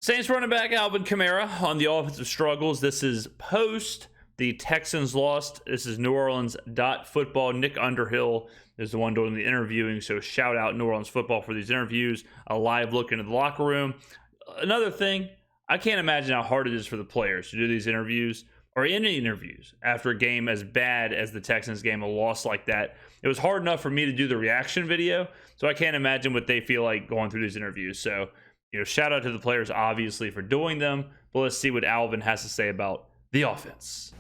Saints running back Alvin Kamara on the offensive struggles. This is post the Texans lost. This is New Orleans football. Nick Underhill is the one doing the interviewing. So shout out New Orleans football for these interviews. A live look into the locker room. Another thing, I can't imagine how hard it is for the players to do these interviews or any interviews after a game as bad as the Texans game, a loss like that. It was hard enough for me to do the reaction video, so I can't imagine what they feel like going through these interviews. So, shout out to the players, obviously, for doing them. But let's see what Alvin has to say about the offense.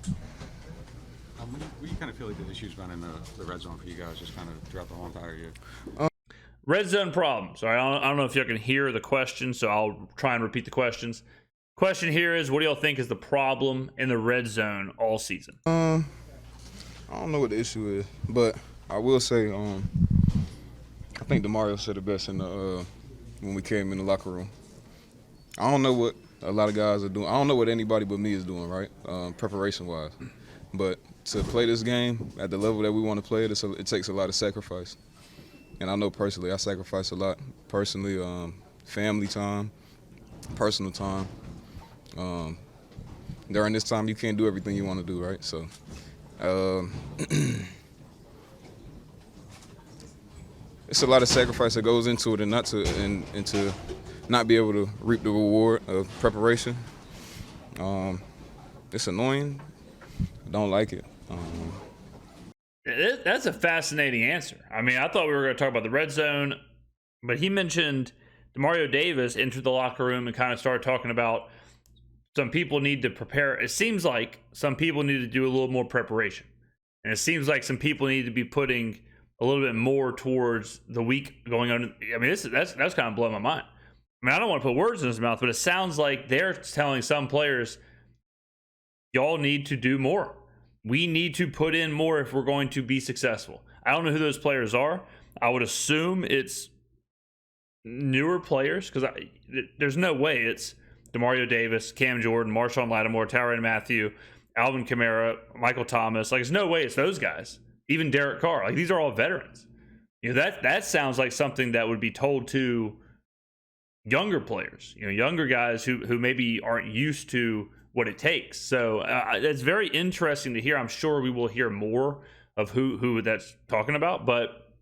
What do you kind of feel like the issues been in the red zone for you guys just kind of throughout the whole entire year? Red zone problems. All right, I don't know if y'all can hear the question, so I'll try and repeat the questions. Question here is, what do y'all think is the problem in the red zone all season? I don't know what the issue is, but I will say I think DeMario said it best in the when we came in the locker room. I don't know what a lot of guys are doing. I don't know what anybody but me is doing, right, preparation-wise. But to play this game at the level that we want to play it, it takes a lot of sacrifice. And I know personally I sacrifice a lot. Personally, family time, personal time. During this time, you can't do everything you want to do, right? So, it's a lot of sacrifice that goes into it, and to not be able to reap the reward of preparation. It's annoying. I don't like it. That's a fascinating answer. I mean, I thought we were going to talk about the red zone, but he mentioned Demario Davis entered the locker room and kind of started talking about some people need to prepare. It seems like some people need to do a little more preparation. And it seems like some people need to be putting a little bit more towards the week going on. I mean, that's kind of blowing my mind. I mean, I don't want to put words in his mouth, but it sounds like they're telling some players, y'all need to do more. We need to put in more if we're going to be successful. I don't know who those players are. I would assume it's newer players because there's no way it's Demario Davis, Cam Jordan, Marshawn Lattimore, Tyrann Mathieu, Alvin Kamara, Michael Thomas. Like, there's no way it's those guys. Even Derek Carr. Like, these are all veterans. That sounds like something that would be told to younger players. Younger guys who maybe aren't used to what it takes. So it's very interesting to hear. I'm sure we will hear more of who that's talking about, but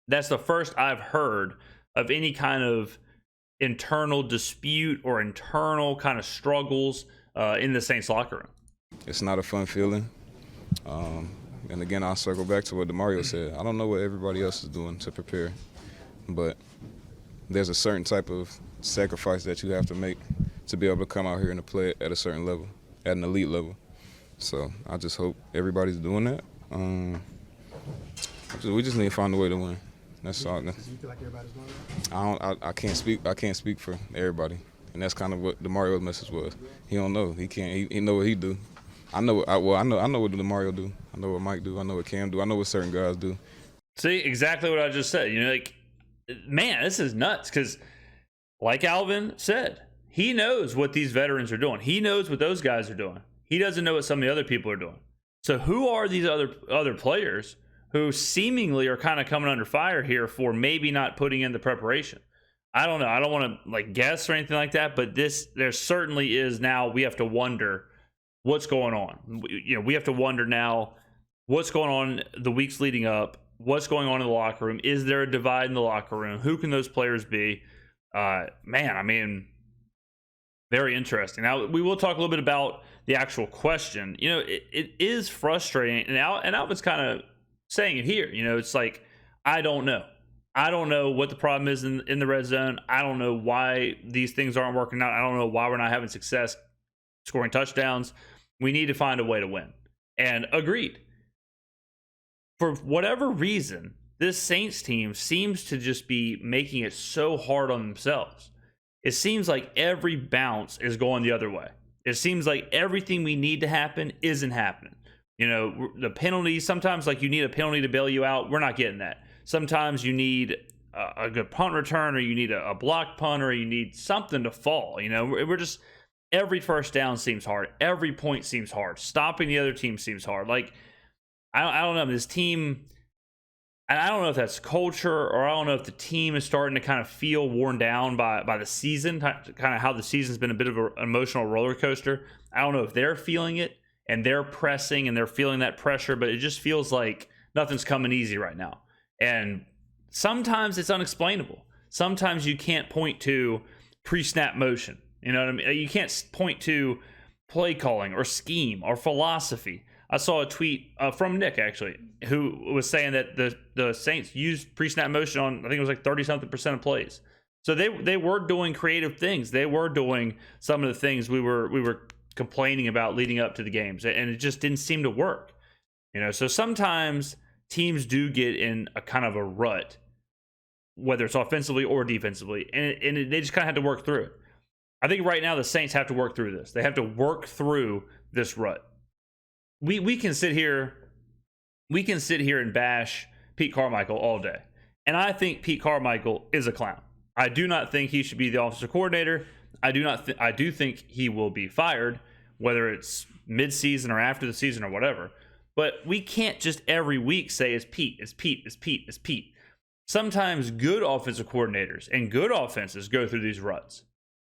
that's the first I've heard of any kind of internal dispute or internal kind of struggles in the Saints locker room. It's not a fun feeling. And again, I'll circle back to what DeMario said. I don't know what everybody else is doing to prepare, but there's a certain type of sacrifice that you have to make to be able to come out here and to play at a certain level, at an elite level. So I just hope everybody's doing that. We just need to find a way to win. That's all. Do you feel like everybody's doing that? I can't speak for everybody, and that's kind of what DeMario's message was. He don't know. He can't. He know what he do. I know. I know what DeMario do. I know what Mike do. I know what Cam do. I know what certain guys do. See, exactly what I just said. Man, this is nuts because, like Alvin said, he knows what these veterans are doing. He knows what those guys are doing. He doesn't know what some of the other people are doing. So who are these other players who seemingly are kind of coming under fire here for maybe not putting in the preparation? I don't know. I don't want to guess or anything like that, but there certainly is now. We have to wonder what's going on. We have to wonder now what's going on the weeks leading up. What's going on in the locker room? Is there a divide in the locker room? Who can those players be? Man, I mean, very interesting. Now, we will talk a little bit about the actual question. It is frustrating, and Alvin's kind of saying it here. It's like, I don't know. I don't know what the problem is in the red zone. I don't know why these things aren't working out. I don't know why we're not having success scoring touchdowns. We need to find a way to win. And agreed. For whatever reason, this Saints team seems to just be making it so hard on themselves. It seems like every bounce is going the other way. It seems like everything we need to happen isn't happening. The penalties, sometimes you need a penalty to bail you out. We're not getting that. Sometimes you need a good punt return, or you need a blocked punt, or you need something to fall. We're just, every first down seems hard. Every point seems hard. Stopping the other team seems hard. I don't know. This team, And I don't know if that's culture, or I don't know if the team is starting to kind of feel worn down by the season, kind of how the season's been a bit of an emotional roller coaster. I don't know if they're feeling it and they're pressing and they're feeling that pressure, but it just feels like nothing's coming easy right now. And sometimes it's unexplainable. Sometimes you can't point to pre-snap motion. You know what I mean? You can't point to play calling or scheme or philosophy. I saw a tweet from Nick, actually, who was saying that the Saints used pre-snap motion on, I think it was like 30-something% of plays. So they were doing creative things. They were doing some of the things we were complaining about leading up to the games, and it just didn't seem to work. You know, so sometimes teams do get in a kind of a rut, whether it's offensively or defensively, and they just kind of have to work through it. I think right now the Saints have to work through this. They have to work through this rut. We can sit here and bash Pete Carmichael all day. And I think Pete Carmichael is a clown. I do not think he should be the offensive coordinator. I do think he will be fired, whether it's mid-season or after the season or whatever. But we can't just every week say it's Pete, it's Pete, it's Pete, it's Pete. Sometimes good offensive coordinators and good offenses go through these ruts.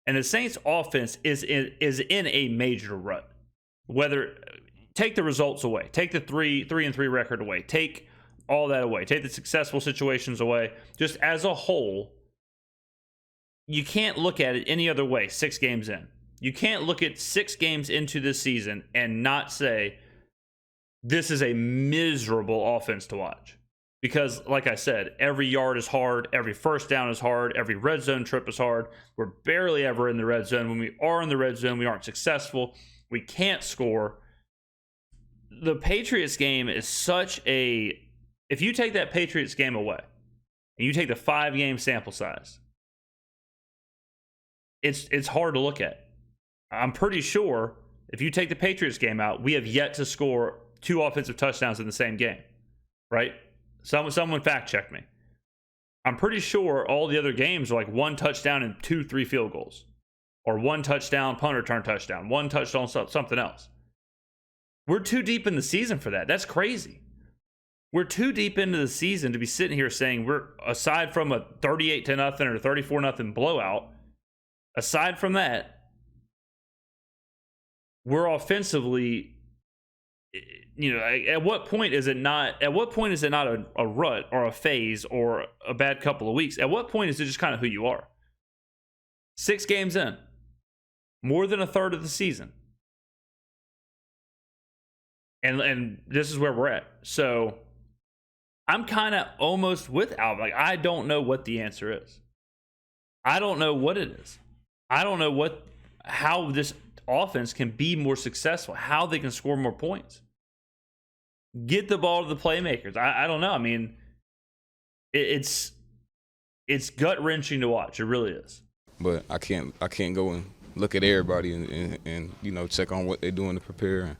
And the Saints offense is in a major rut. Whether take the results away, take the 3-3 record away, take all that away, take the successful situations away. Just as a whole, you can't look at it any other way 6 games in. You can't look at 6 games into this season and not say this is a miserable offense to watch. Because, like I said, every yard is hard, every first down is hard, every red zone trip is hard. We're barely ever in the red zone. When we are in the red zone, we aren't successful. We can't score. The Patriots game is such a... If you take that Patriots game away, and you take the 5-game sample size, it's hard to look at. I'm pretty sure if you take the Patriots game out, we have yet to score 2 offensive touchdowns in the same game, right? Someone fact check me. I'm pretty sure all the other games are like 1 touchdown and 2-3 field goals, or 1 touchdown, punt return touchdown, 1 touchdown, something else. We're too deep in the season for that. That's crazy. We're too deep into the season to be sitting here saying we're, aside from a 38-0 or 34-0 blowout, aside from that, we're offensively, you know, at what point is it not a rut or a phase or a bad couple of weeks? At what point is it just kind of who you are? 6 games in, more than a third of the season. And this is where we're at. So I'm kind of almost with Alvin. Like, I don't know what the answer is. I don't know what it is. I don't know how this offense can be more successful, how they can score more points. Get the ball to the playmakers. I don't know. I mean, it's gut-wrenching to watch. It really is. But I can't go and look at everybody and you know, check on what they're doing to prepare.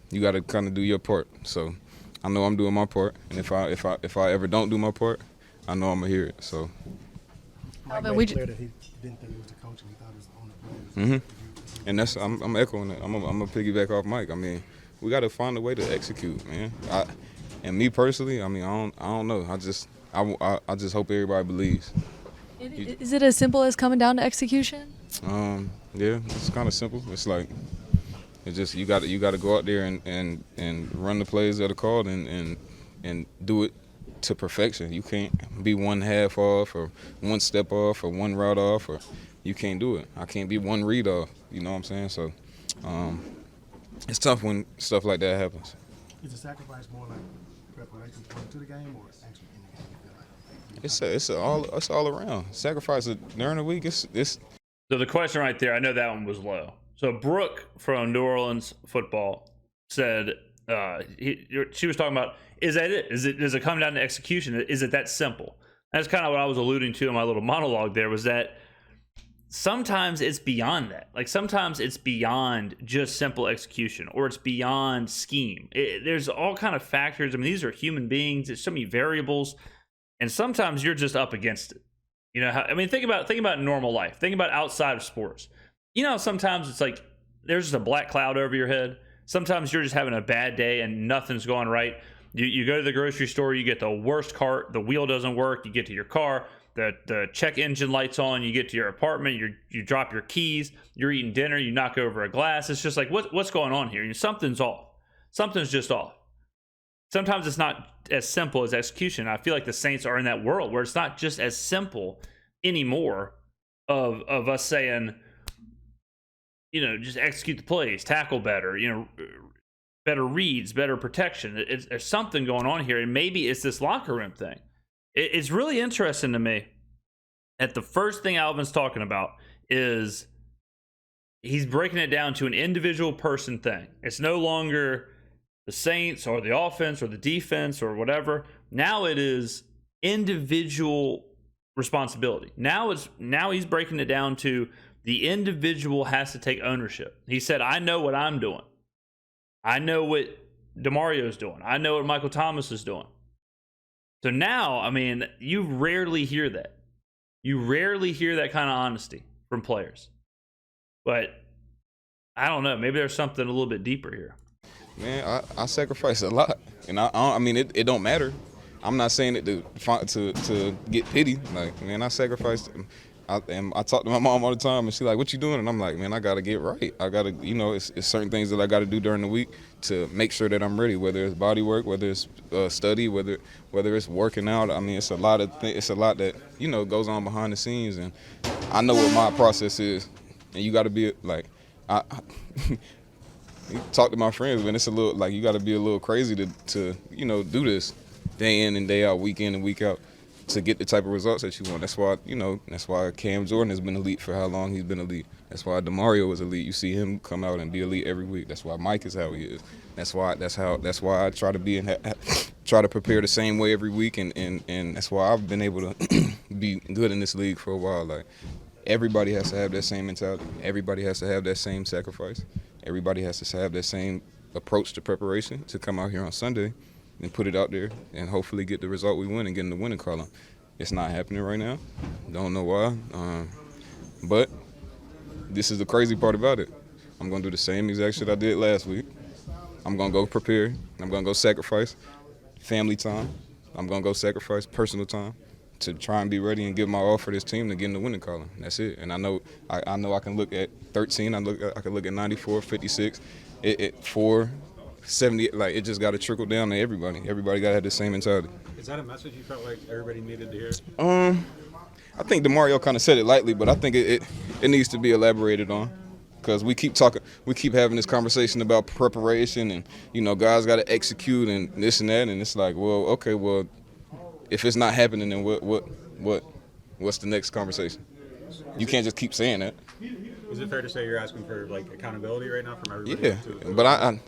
You got to kind of do your part. So I know I'm doing my part, and if I ever don't do my part, I know I'm gonna hear it. So. Alvin, we clear that he didn't think it was the coach and he thought it was on the players. Mm-hmm. And that's I'm echoing that. I'm gonna piggyback off Mike. I mean, we got to find a way to execute, man. And me personally, I mean, I don't know. I just hope everybody believes. Is it as simple as coming down to execution? Yeah, it's kind of simple. It's like, it's just you got to go out there and run the plays that are called and do it to perfection. You can't be 1 half off or 1 step off or 1 route off, or you can't do it. I can't be 1 read off. You know what I'm saying? So it's tough when stuff like that happens. Is the sacrifice more like preparation going to the game or actually in the game? You feel like? It's all around. Sacrifice during the week. It's. So the question right there, I know that one was low. So Brooke from New Orleans football said she was talking about, is that it? Does it come down to execution? Is it that simple? That's kind of what I was alluding to in my little monologue there, was that sometimes it's beyond that. Like, sometimes it's beyond just simple execution, or it's beyond scheme. There's all kind of factors. I mean, these are human beings. There's so many variables, and sometimes you're just up against it. You know, think about normal life. Think about outside of sports. You know, sometimes it's like there's just a black cloud over your head. Sometimes you're just having a bad day and nothing's going right. You go to the grocery store, you get the worst cart, the wheel doesn't work, you get to your car, the check engine light's on, you get to your apartment, you drop your keys, you're eating dinner, you knock over a glass. It's just like, what's going on here? Something's off. Something's just off. Sometimes it's not as simple as execution. I feel like the Saints are in that world where it's not just as simple anymore of us saying, just execute the plays, tackle better, better reads, better protection. There's something going on here, and maybe it's this locker room thing. It's really interesting to me that the first thing Alvin's talking about is he's breaking it down to an individual person thing. It's no longer the Saints or the offense or the defense or whatever. Now it is individual responsibility. Now he's breaking it down to the individual has to take ownership. He said, I know what I'm doing. I know what DeMario's doing. I know what Michael Thomas is doing. So now, I mean, you rarely hear that. You rarely hear that kind of honesty from players. But I don't know. Maybe there's something a little bit deeper here. Man, I sacrifice a lot, and I mean, it don't matter. I'm not saying it to get pity. Like, man, I sacrificed. And I talk to my mom all the time, and she's like, "What you doing?" And I'm like, "Man, I gotta get right. I gotta, it's certain things that I gotta do during the week to make sure that I'm ready. Whether it's body work, whether it's study, whether it's working out. I mean, it's a lot that goes on behind the scenes, and I know what my process is. And you gotta be like, you talk to my friends, man. It's a little like you gotta be a little crazy to do this day in and day out, week in and week out, to get the type of results that you want. That's why Cam Jordan has been elite for how long he's been elite. That's why DeMario was elite. You see him come out and be elite every week. That's why Mike is how he is. That's why I try to prepare the same way every week, and that's why I've been able to be good in this league for a while. Like, everybody has to have that same mentality. Everybody has to have that same sacrifice. Everybody has to have that same approach to preparation to come out here on Sunday and put it out there and hopefully get the result we win and get in the winning column. It's not happening right now. Don't know why. But this is the crazy part about it. I'm going to do the same exact shit I did last week. I'm going to go prepare. I'm going to go sacrifice family time. I'm going to go sacrifice personal time to try and be ready and give my all for this team to get in the winning column. That's it. And I know I can look at 13. I can look at 94, 56, 4, 70. Like, it just got to trickle down to everybody. Everybody got to have the same mentality. Is that a message you felt like everybody needed to hear? I think DeMario kind of said it lightly, but I think it needs to be elaborated on. Because we keep having this conversation about preparation and, guys got to execute and this and that. And it's like, well, okay, well, if it's not happening, then what's the next conversation? You can't just keep saying that. Is it fair to say you're asking for like accountability right now from everybody? Yeah, but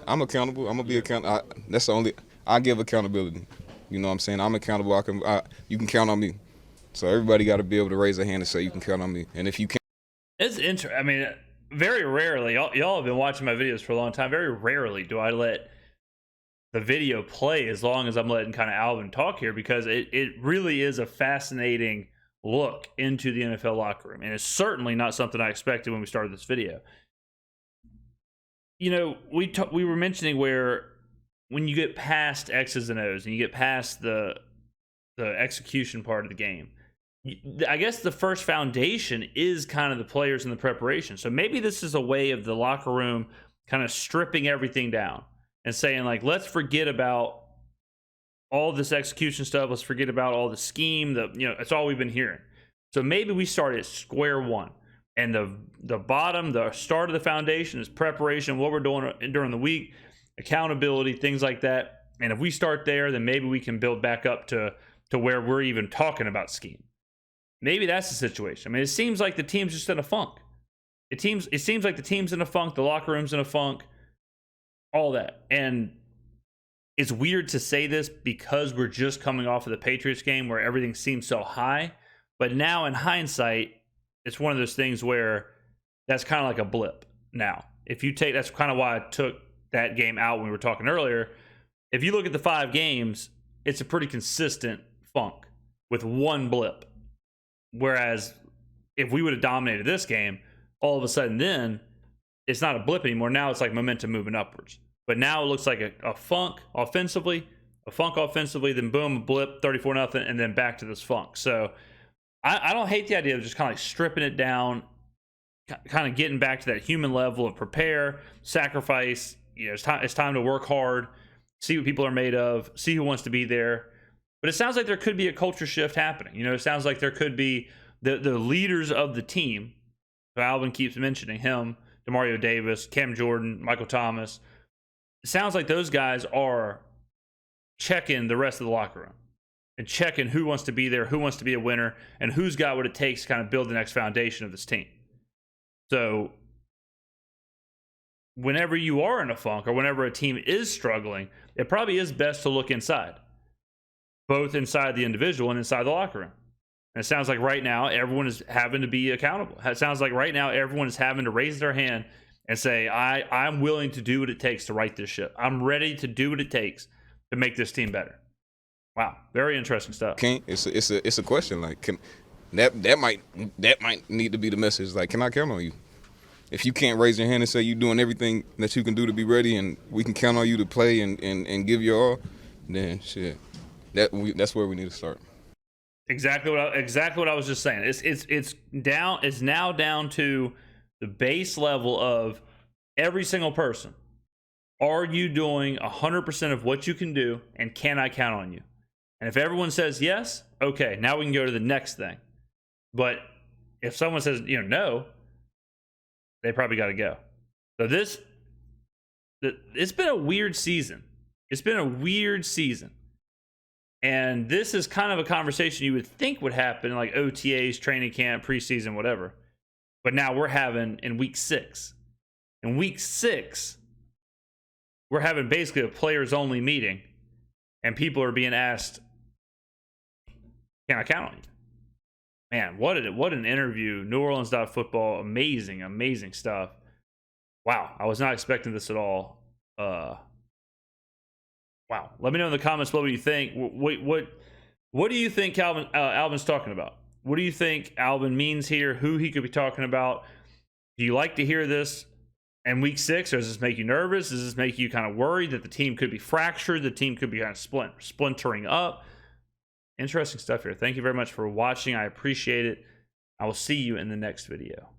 I'm accountable. I'm gonna be accountable. That's the only I give accountability. You know what I'm saying? I'm accountable. You can count on me. So everybody got to be able to raise their hand and say you can count on me. And if you can't, It's interesting. I mean, very rarely. Y'all have been watching my videos for a long time. Very rarely do I let the video play as long as I'm letting kind of Alvin talk here, because it really is a fascinating look into the NFL locker room. And it's certainly not something I expected when we started this video. We were mentioning where when you get past X's and O's and you get past the execution part of the game, I guess the first foundation is kind of the players and the preparation. So maybe this is a way of the locker room kind of stripping everything down and saying, like, let's forget about all this execution stuff. Let's forget about all the scheme. That's all we've been hearing. So maybe we start at square one, and the start of the foundation is preparation, what we're doing during the week, accountability, things like that. And if we start there, then maybe we can build back up to where we're even talking about scheme. Maybe that's the situation. I mean, it seems like the team's just in a funk. It seems like the team's in a funk, the locker room's in a funk, all that. And it's weird to say this because we're just coming off of the Patriots game where everything seems so high. But now in hindsight, it's one of those things where that's kind of like a blip now. That's kind of why I took that game out when we were talking earlier. If you look at the 5 games, it's a pretty consistent funk with one blip. Whereas if we would have dominated this game, all of a sudden then it's not a blip anymore. Now it's like momentum moving upwards. But now it looks like a funk offensively, a funk offensively, then boom, a blip, 34-0, and then back to this funk. So I don't hate the idea of just kind of like stripping it down, kind of getting back to that human level of prepare, sacrifice. It's time to work hard, see what people are made of, see who wants to be there. But it sounds like there could be a culture shift happening. It sounds like there could be the leaders of the team. So Alvin keeps mentioning him, Demario Davis, Cam Jordan, Michael Thomas. It sounds like those guys are checking the rest of the locker room and checking who wants to be there, who wants to be a winner, and who's got what it takes to kind of build the next foundation of this team. So whenever you are in a funk or whenever a team is struggling, it probably is best to look inside, both inside the individual and inside the locker room. And it sounds like right now everyone is having to be accountable. It sounds like right now everyone is having to raise their hand and say, I'm willing to do what it takes to right this ship. I'm ready to do what it takes to make this team better. Wow, very interesting stuff. It's a question. Like, that might need to be the message. Like, can I count on you? If you can't raise your hand and say you're doing everything that you can do to be ready, and we can count on you to play and give your all, then shit, that's where we need to start. Exactly what I was just saying. It's now down to the base level of every single person. Are you doing 100% of what you can do, and can I count on you? And if everyone says yes, okay, now we can go to the next thing. But if someone says, no, they probably got to go. So it's been a weird season. It's been a weird season. And this is kind of a conversation you would think would happen like OTAs, training camp, preseason, whatever. But now we're having in week 6. In week 6, we're having basically a players-only meeting, and people are being asked, can I count on you? Man, what an interview. New Orleans football, amazing, amazing stuff. Wow, I was not expecting this at all. Wow. Let me know in the comments below what you think. What do you think Alvin's talking about? What do you think Alvin means here? Who he could be talking about? Do you like to hear this in week 6, or does this make you nervous? Does this make you kind of worried that the team could be fractured? The team could be kind of splintering up? Interesting stuff here. Thank you very much for watching. I appreciate it. I will see you in the next video.